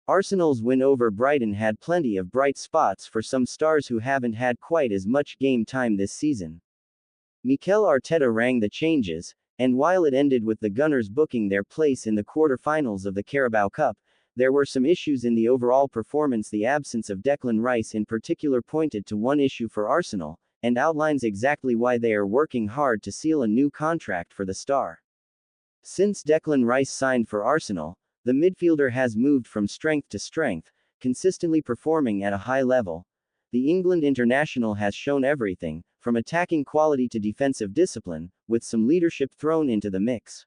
Arsenal's win over Brighton had plenty of bright spots for some stars who haven't had quite as much game time this season. Mikel Arteta rang the changes, and while it ended with the Gunners booking their place in the quarter-finals of the Carabao Cup, there were some issues in the overall performance. The absence of Declan Rice in particular pointed to one issue for Arsenal, and outlines exactly why they are working hard to seal a new contract for the star. Since Declan Rice signed for Arsenal, the midfielder has moved from strength to strength, consistently performing at a high level. The England international has shown everything, from attacking quality to defensive discipline, with some leadership thrown into the mix.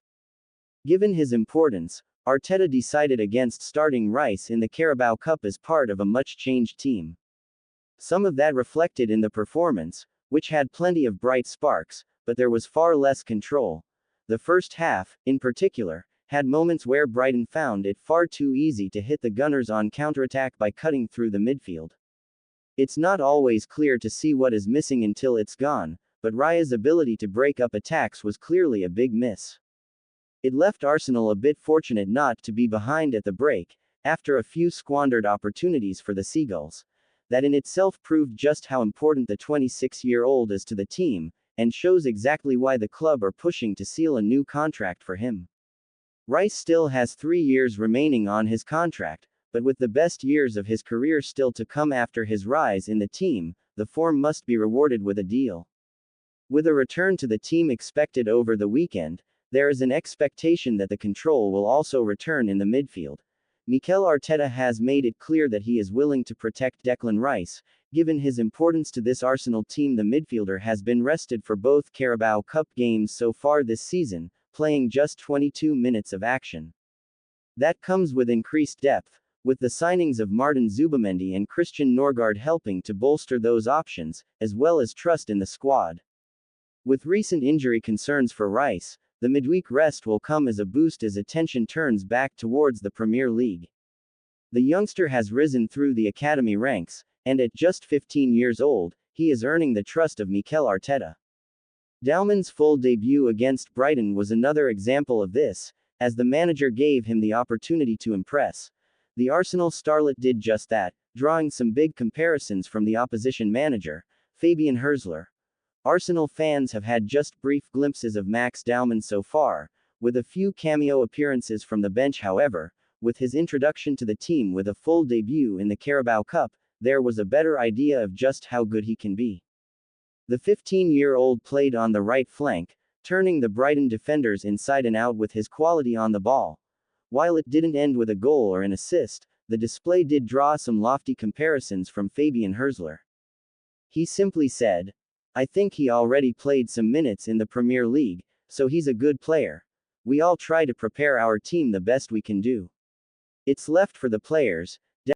Given his importance, Arteta decided against starting Rice in the Carabao Cup as part of a much-changed team. Some of that reflected in the performance, which had plenty of bright sparks, but there was far less control. The first half, in particular, had moments where Brighton found it far too easy to hit the Gunners on counterattack by cutting through the midfield. It's not always clear to see what is missing until it's gone, but Raya's ability to break up attacks was clearly a big miss. It left Arsenal a bit fortunate not to be behind at the break, after a few squandered opportunities for the Seagulls. That in itself proved just how important the 26-year-old is to the team, and shows exactly why the club are pushing to seal a new contract for him. Rice still has 3 years remaining on his contract, but with the best years of his career still to come after his rise in the team, the form must be rewarded with a deal. With a return to the team expected over the weekend, there is an expectation that the control will also return in the midfield. Mikel Arteta has made it clear that he is willing to protect Declan Rice. Given his importance to this Arsenal team, the midfielder has been rested for both Carabao Cup games so far this season, playing just 22 minutes of action. That comes with increased depth, with the signings of Martin Zubimendi and Christian Norgard helping to bolster those options, as well as trust in the squad. With recent injury concerns for Rice, the midweek rest will come as a boost as attention turns back towards the Premier League. The youngster has risen through the academy ranks, and at just 15 years old, he is earning the trust of Mikel Arteta. Daumann's full debut against Brighton was another example of this, as the manager gave him the opportunity to impress. The Arsenal starlet did just that, drawing some big comparisons from the opposition manager, Fabian Herzler. Arsenal fans have had just brief glimpses of Max Daumann so far, with a few cameo appearances from the bench. However, with his introduction to the team with a full debut in the Carabao Cup, there was a better idea of just how good he can be. The 15-year-old played on the right flank, turning the Brighton defenders inside and out with his quality on the ball. While it didn't end with a goal or an assist, the display did draw some lofty comparisons from Fabian Herzler. He simply said, "I think he already played some minutes in the Premier League, so he's a good player. We all try to prepare our team the best we can do. It's left for the players,